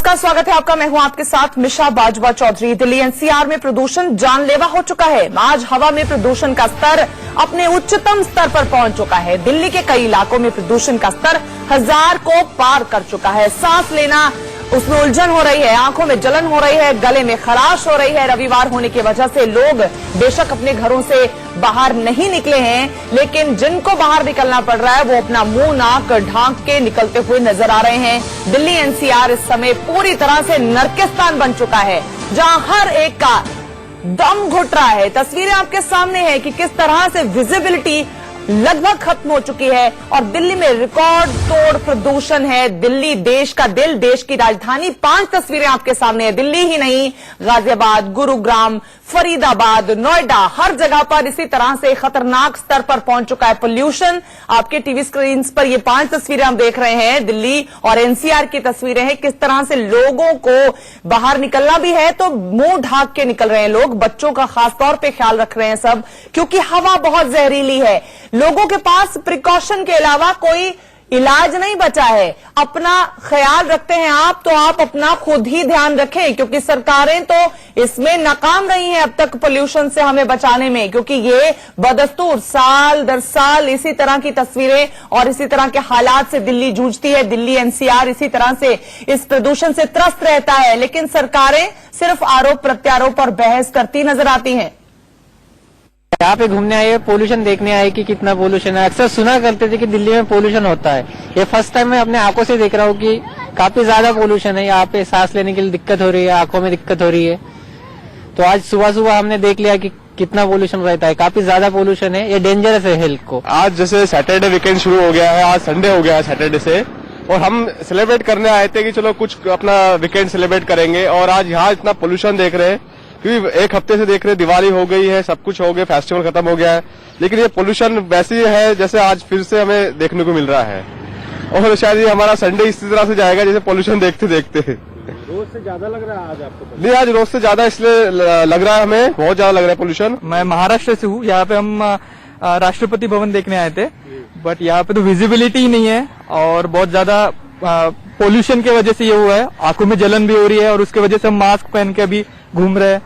नमस्कार, स्वागत है आपका। मैं हूं आपके साथ मिशा बाजवा चौधरी। दिल्ली एनसीआर में प्रदूषण जानलेवा हो चुका है। आज हवा में प्रदूषण का स्तर अपने उच्चतम स्तर पर पहुंच चुका है। दिल्ली के कई इलाकों में प्रदूषण का स्तर 1000 को पार कर चुका है। सांस लेना उसमें उलझन हो रही है, आंखों में जलन हो रही है, गले में खराश हो रही है। रविवार होने की वजह से लोग बेशक अपने घरों से बाहर नहीं निकले हैं, लेकिन जिनको बाहर निकलना पड़ रहा है वो अपना मुंह नाक ढांक के निकलते हुए नजर आ रहे हैं। दिल्ली एनसीआर इस समय पूरी तरह से नरकिस्तान बन चुका है, जहां हर एक का दम घुट रहा है। तस्वीरें आपके सामने है कि किस तरह से विजिबिलिटी लगभग खत्म हो चुकी है और दिल्ली में रिकॉर्ड तोड़ प्रदूषण है। दिल्ली देश का दिल, देश की राजधानी। 5 तस्वीरें आपके सामने है। दिल्ली ही नहीं, गाजियाबाद, गुरुग्राम, फरीदाबाद, नोएडा, हर जगह पर इसी तरह से खतरनाक स्तर पर पहुंच चुका है पोल्यूशन। आपके टीवी स्क्रीन पर ये 5 तस्वीरें हम देख रहे हैं। दिल्ली और एनसीआर की तस्वीरें हैं, किस तरह से लोगों को बाहर निकलना भी है तो मुंह ढाक के निकल रहे हैं लोग। बच्चों का खासतौर पे ख्याल रख रहे हैं सब, क्योंकि हवा बहुत जहरीली है। लोगों के पास प्रिकॉशन के अलावा कोई इलाज नहीं बचा है। अपना ख्याल रखते हैं आप तो आप अपना खुद ही ध्यान रखें, क्योंकि सरकारें तो इसमें नाकाम रही हैं अब तक पोल्यूशन से हमें बचाने में, क्योंकि ये बदस्तूर साल दर साल इसी तरह की तस्वीरें और इसी तरह के हालात से दिल्ली जूझती है। दिल्ली एनसीआर इसी तरह से इस प्रदूषण से त्रस्त रहता है, लेकिन सरकारें सिर्फ आरोप प्रत्यारोप और बहस करती नजर आती हैं। यहाँ पे घूमने आए, पोल्यूशन देखने आए कि कितना पोल्यूशन है। अक्सर सुना करते थे कि दिल्ली में पोल्यूशन होता है। ये फर्स्ट टाइम मैं अपने आंखों से देख रहा हूँ कि काफी ज्यादा पोल्यूशन है। यहाँ पे सांस लेने के लिए दिक्कत हो रही है, आंखों में दिक्कत हो रही है। तो आज सुबह सुबह हमने देख लिया कि कितना पोल्यूशन रहता है, काफी ज्यादा पोल्यूशन है। ये डेंजरस है हेल्थ को। आज जैसे सैटरडे वीकेंड शुरू हो गया है, आज संडे हो गया है सैटरडे से, और हम सेलिब्रेट करने आए थे कि चलो कुछ अपना वीकेंड सेलिब्रेट करेंगे। और आज यहाँ इतना पोल्यूशन देख रहे हैं, क्योंकि एक हफ्ते से देख रहे दिवाली हो गई है, सब कुछ हो गया, फेस्टिवल खत्म हो गया है, लेकिन ये पोल्यूशन वैसे ही है जैसे आज फिर से हमें देखने को मिल रहा है। और शायद ये हमारा संडे इसी तरह से जाएगा जैसे पोल्यूशन देखते देखते। रोज से ज्यादा लग रहा है आज आपको? नहीं, आज रोज से ज्यादा इसलिए लग रहा है, हमें बहुत ज्यादा लग रहा है पोल्यूशन। मैं महाराष्ट्र से हूँ। यहाँ पे हम राष्ट्रपति भवन देखने आए थे, बट यहाँ पे तो विजिबिलिटी ही नहीं है और बहुत ज्यादा पोल्यूशन की वजह से ये हुआ है। आंखों में जलन भी हो रही है और उसके वजह से हम मास्क पहन के अभी घूम रहे हैं।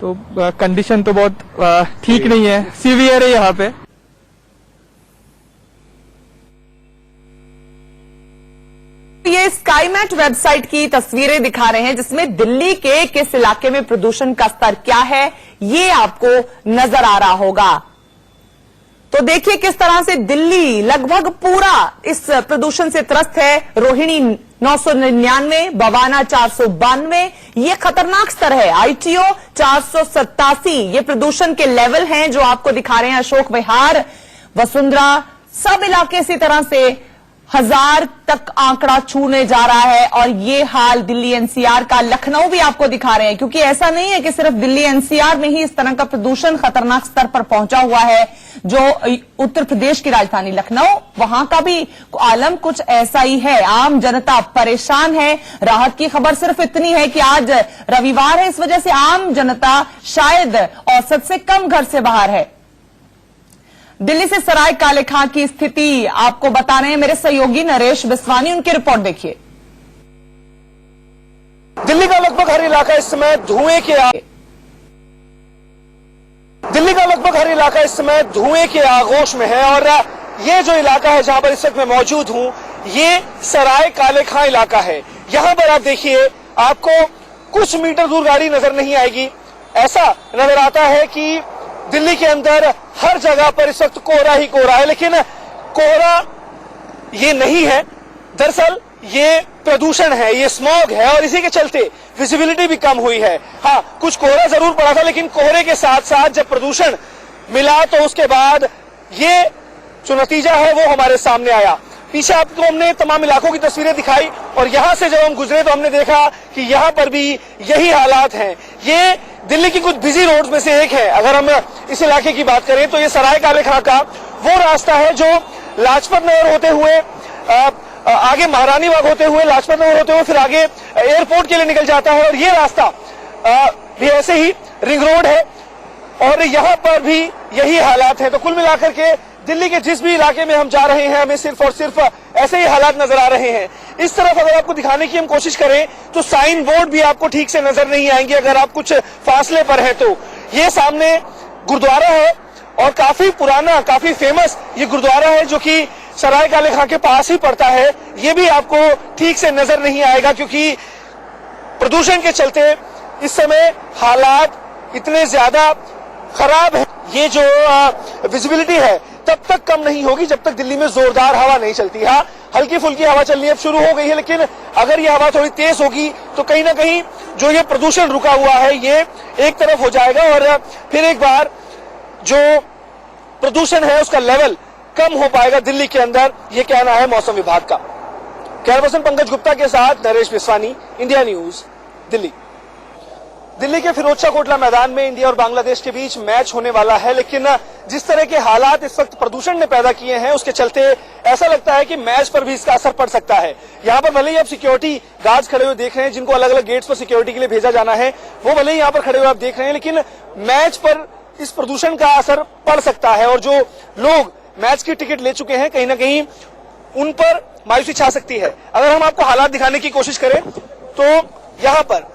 तो कंडीशन तो बहुत ठीक नहीं है, सीवियर है यहाँ पे। ये स्काईमेट वेबसाइट की तस्वीरें दिखा रहे हैं, जिसमें दिल्ली के किस इलाके में प्रदूषण का स्तर क्या है ये आपको नजर आ रहा होगा। तो देखिए किस तरह से दिल्ली लगभग पूरा इस प्रदूषण से त्रस्त है। रोहिणी 999, बवाना 492, ये खतरनाक स्तर है। आईटीओ 487, ये प्रदूषण के लेवल हैं जो आपको दिखा रहे हैं। अशोक विहार, वसुंधरा, सब इलाके इसी तरह से 1000 तक आंकड़ा छूने जा रहा है। और ये हाल दिल्ली एनसीआर का। लखनऊ भी आपको दिखा रहे हैं, क्योंकि ऐसा नहीं है कि सिर्फ दिल्ली एनसीआर में ही इस तरह का प्रदूषण खतरनाक स्तर पर पहुंचा हुआ है। जो उत्तर प्रदेश की राजधानी लखनऊ, वहां का भी आलम कुछ ऐसा ही है। आम जनता परेशान है। राहत की खबर सिर्फ इतनी है कि आज रविवार है, इस वजह से आम जनता शायद औसत से कम घर से बाहर है। दिल्ली से सराय काले खां की स्थिति आपको बता रहे हैं मेरे सहयोगी नरेश बिस्वानी। उनकी रिपोर्ट देखिए। दिल्ली का लगभग हर इलाका इस समय धुएं के आगोश में है। और ये जो इलाका है जहां पर इस वक्त मैं मौजूद हूं, ये सराय काले खां इलाका है। यहां पर आप देखिए, आपको कुछ मीटर दूर गाड़ी नजर नहीं आएगी। ऐसा नजर आता है कि दिल्ली के अंदर हर जगह पर इस वक्त कोहरा ही कोहरा है, लेकिन कोहरा ये नहीं है, दरअसल ये प्रदूषण है, ये स्मॉग है, और इसी के चलते विजिबिलिटी भी कम हुई है। हाँ, कुछ कोहरा जरूर पड़ा था, लेकिन कोहरे के साथ साथ जब प्रदूषण मिला तो उसके बाद ये जो नतीजा है वो हमारे सामने आया। पीछे आपको हमने तमाम इलाकों की तस्वीरें दिखाई, और यहां से जब हम गुजरे तो हमने देखा कि यहां पर भी यही हालात हैं। ये दिल्ली की कुछ बिजी रोड्स में से एक है। अगर हम इस इलाके की बात करें तो ये सराय काले खां का वो रास्ता है जो लाजपत नगर होते हुए आगे महारानी बाग होते हुए, लाजपत नगर होते हुए फिर आगे एयरपोर्ट के लिए निकल जाता है। और ये रास्ता भी ऐसे ही रिंग रोड है, और यहाँ पर भी यही हालात है। तो कुल मिलाकर के दिल्ली के जिस भी इलाके में हम जा रहे हैं हमें सिर्फ और सिर्फ ऐसे ही हालात नजर आ रहे हैं। इस तरफ अगर आपको दिखाने की हम कोशिश करें तो साइन बोर्ड भी आपको ठीक से नजर नहीं आएंगे अगर आप कुछ फासले पर हैं तो। ये सामने गुरुद्वारा है और काफी पुराना, काफी फेमस ये गुरुद्वारा है जो कि सराय काले खां के पास ही पड़ता है। ये भी आपको ठीक से नजर नहीं आएगा क्योंकि प्रदूषण के चलते इस समय हालात इतने ज्यादा खराब है। ये जो विजिबिलिटी है तब तक कम नहीं होगी जब तक दिल्ली में जोरदार हवा नहीं चलती। हाँ, हल्की फुल्की हवा चलनी अब शुरू हो गई है, लेकिन अगर ये हवा थोड़ी तेज होगी तो कहीं ना कहीं जो ये प्रदूषण रुका हुआ है ये एक तरफ हो जाएगा और फिर एक बार जो प्रदूषण है उसका लेवल कम हो पाएगा दिल्ली के अंदर। ये कहना है मौसम विभाग का। कैमरा पर्सन पंकज गुप्ता के साथ नरेश बिस्वानी, इंडिया न्यूज, दिल्ली। दिल्ली के फिरोजशाह कोटला मैदान में इंडिया और बांग्लादेश के बीच मैच होने वाला है, लेकिन जिस तरह के हालात इस वक्त प्रदूषण ने पैदा किए हैं उसके चलते ऐसा लगता है कि मैच पर भी इसका असर पड़ सकता है। यहाँ पर भले ही आप सिक्योरिटी गार्ड्स खड़े हुए देख रहे हैं जिनको अलग अलग गेट्स पर सिक्योरिटी के लिए भेजा जाना है, वो भले ही यहाँ पर खड़े हुए आप देख रहे हैं, लेकिन मैच पर इस प्रदूषण का असर पड़ सकता है और जो लोग मैच की टिकट ले चुके हैं कहीं ना कहीं उन पर मायूसी छा सकती है। अगर हम आपको हालात दिखाने की कोशिश करें तो यहाँ पर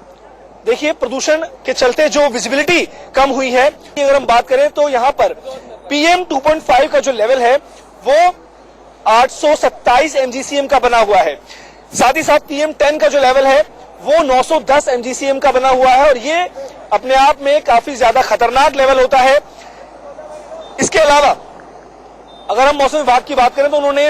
देखिए प्रदूषण के चलते जो विजिबिलिटी कम हुई है, अगर हम बात करें तो यहाँ पर PM 2.5 का जो लेवल है वो 827 MGCM का बना हुआ है। साथ ही साथ PM 10 का जो लेवल है वो 910 MGCM का बना हुआ है और ये अपने आप में काफी ज्यादा खतरनाक लेवल होता है। इसके अलावा अगर हम मौसम विभाग की बात करें तो उन्होंने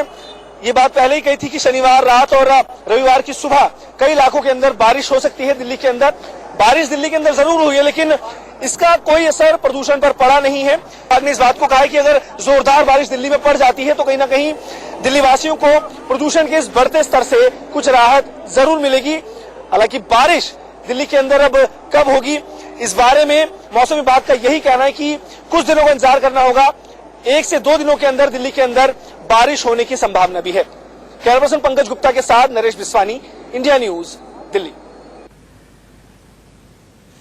ये बात पहले ही कही थी कि शनिवार रात और रविवार की सुबह कई इलाकों के अंदर बारिश हो सकती है। दिल्ली के अंदर बारिश दिल्ली के अंदर जरूर हुई है लेकिन इसका कोई असर प्रदूषण पर पड़ा नहीं है। विभाग ने इस बात को कहा है कि अगर जोरदार बारिश दिल्ली में पड़ जाती है तो कहीं ना कहीं दिल्ली वासियों को प्रदूषण के इस बढ़ते स्तर से कुछ राहत जरूर मिलेगी। हालांकि बारिश दिल्ली के अंदर अब कब होगी इस बारे में मौसम विभाग का यही कहना है कि कुछ दिनों का इंतजार करना होगा। 1 से 2 दिनों के अंदर दिल्ली के अंदर बारिश होने की संभावना भी है। कैमरा पर्सन पंकज गुप्ता के साथ नरेश बिस्वानी, इंडिया न्यूज, दिल्ली।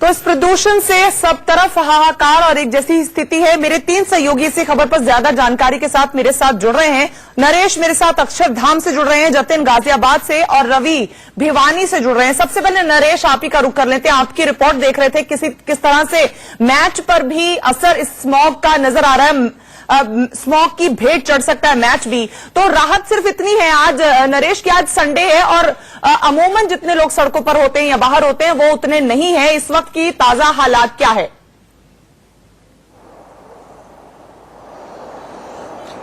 तो इस प्रदूषण से सब तरफ हाहाकार और एक जैसी स्थिति है। मेरे 3 सहयोगी इसी खबर पर ज्यादा जानकारी के साथ मेरे साथ जुड़ रहे हैं। नरेश मेरे साथ अक्षरधाम से जुड़ रहे हैं, जतिन गाजियाबाद से और रवि भिवानी से जुड़ रहे हैं। सबसे पहले नरेश आप ही का रुख कर लेते हैं। आपकी रिपोर्ट देख रहे थे किस तरह से मैच पर भी असर इस स्मॉग का नजर आ रहा है। स्मॉग की भेंट चढ़ सकता है मैच भी। तो राहत सिर्फ इतनी है आज नरेश की आज संडे है और अमूमन जितने लोग सड़कों पर होते हैं या बाहर होते हैं वो उतने नहीं है। इस वक्त की ताजा हालात क्या है?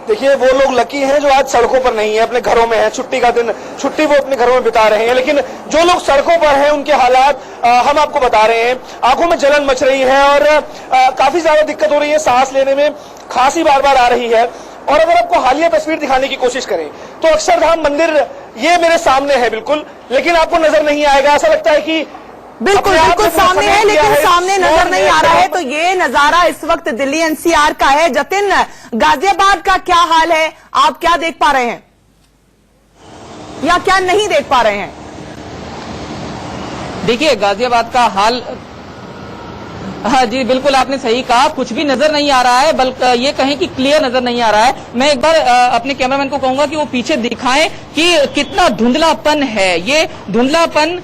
देखिए वो लोग लकी हैं जो आज सड़कों पर नहीं है, अपने घरों में है। छुट्टी का दिन, छुट्टी वो अपने घरों में बिता रहे हैं। लेकिन जो लोग सड़कों पर हैं उनके हालात हम आपको बता रहे हैं। आंखों में जलन मच रही है और काफी ज्यादा दिक्कत हो रही है, सांस लेने में खांसी बार बार आ रही है। और अगर आपको हालिया तस्वीर दिखाने की कोशिश करें तो अक्षरधाम मंदिर ये मेरे सामने है बिल्कुल, लेकिन आपको नजर नहीं आएगा। ऐसा लगता है कि बिल्कुल सामने है लेकिन सामने नजर नहीं आ रहा है। तो ये नजारा इस वक्त दिल्ली NCR का है। जतिन, गाजियाबाद का क्या हाल है? आप क्या देख पा रहे हैं या क्या नहीं देख पा रहे हैं? देखिए गाजियाबाद का हाल, हाँ जी बिल्कुल आपने सही कहा, कुछ भी नजर नहीं आ रहा है, बल्कि ये कहें कि क्लियर नजर नहीं आ रहा है। मैं एक बार अपने कैमरामैन को कहूंगा कि वो पीछे दिखाएं कि कितना धुंधलापन है। ये धुंधलापन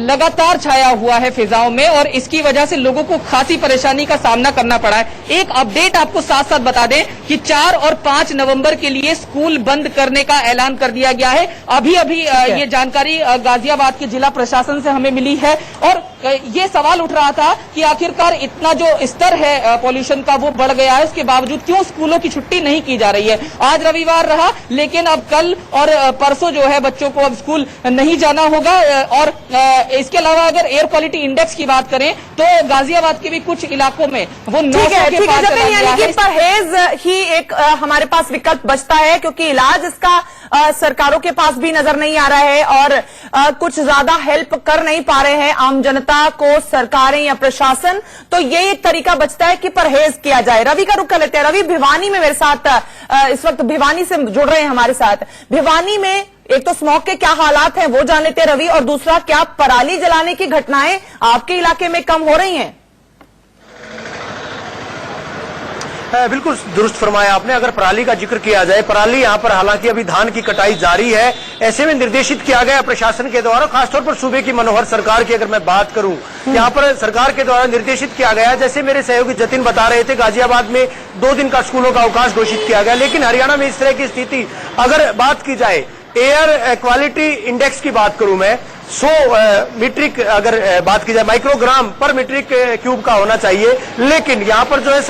लगातार छाया हुआ है फिजाओं में और इसकी वजह से लोगों को खासी परेशानी का सामना करना पड़ा है। एक अपडेट आपको साथ साथ बता दें कि 4 और 5 नवंबर के लिए स्कूल बंद करने का ऐलान कर दिया गया है। अभी ये जानकारी गाजियाबाद के जिला प्रशासन से हमें मिली है और ये सवाल उठ रहा था कि आखिरकार इतना जो स्तर है पॉल्यूशन का वो बढ़ गया है, उसके बावजूद क्यों स्कूलों की छुट्टी नहीं की जा रही है। आज रविवार रहा लेकिन अब कल और परसों जो है बच्चों को अब स्कूल नहीं जाना होगा। और इसके अलावा अगर एयर क्वालिटी इंडेक्स की बात करें तो गाजियाबाद के भी कुछ इलाकों में वो 900 के पास चला गया है। परहेज ही एक हमारे पास विकल्प बचता है क्योंकि इलाज इसका सरकारों के पास भी नजर नहीं आ रहा है और कुछ ज्यादा हेल्प कर नहीं पा रहे हैं आम जनता को सरकारें या प्रशासन। तो ये एक तरीका बचता है कि परहेज किया जाए। रवि का रुख कर लेते हैं। रवि भिवानी में मेरे साथ इस वक्त भिवानी से जुड़ रहे हैं हमारे साथ। भिवानी में एक तो स्मॉग के क्या हालात हैं वो जान लेते हैं रवि, और दूसरा क्या पराली जलाने की घटनाएं आपके इलाके में कम हो रही हैं? बिल्कुल दुरुस्त फरमाया आपने। अगर पराली का जिक्र किया जाए, पराली यहाँ पर हालांकि अभी धान की कटाई जारी है, ऐसे में निर्देशित किया गया प्रशासन के द्वारा, खासतौर पर सूबे की मनोहर सरकार की अगर मैं बात करूं, यहाँ पर सरकार के द्वारा निर्देशित किया गया, जैसे मेरे सहयोगी जतिन बता रहे थे, गाजियाबाद में 2 दिन का स्कूलों का अवकाश घोषित किया गया, लेकिन हरियाणा में इस तरह की स्थिति अगर बात की जाए, एयर क्वालिटी इंडेक्स की बात करूं मैं, 100 मीट्रिक अगर बात की जाए माइक्रोग्राम पर मीट्रिक क्यूब का होना चाहिए, लेकिन यहाँ पर जो है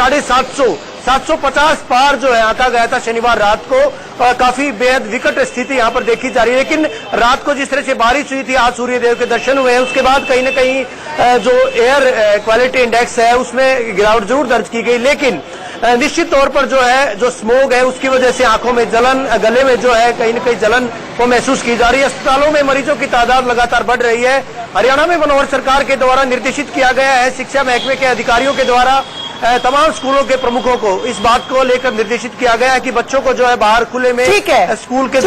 750 पार जो है आता गया था शनिवार रात को। काफी बेहद विकट स्थिति यहाँ पर देखी जा रही है, लेकिन रात को जिस तरह से बारिश हुई थी, आज सूर्यदेव के दर्शन हुए हैं, उसके बाद कहीं न कहीं जो एयर क्वालिटी इंडेक्स है उसमें गिरावट जरूर दर्ज की गई, लेकिन निश्चित तौर पर जो है जो स्मोग है उसकी वजह से आंखों में जलन, गले में जो है कहीं न कहीं जलन को महसूस की जा रही है। अस्पतालों में मरीजों की तादाद लगातार बढ़ रही है। हरियाणा में मनोहर सरकार के द्वारा निर्देशित किया गया है, शिक्षा महकमे के अधिकारियों के द्वारा तमाम स्कूलों के प्रमुखों को इस बात को लेकर निर्देशित किया गया है कि बच्चों को जो है बाहर खुले में ठीक है, स्कूल के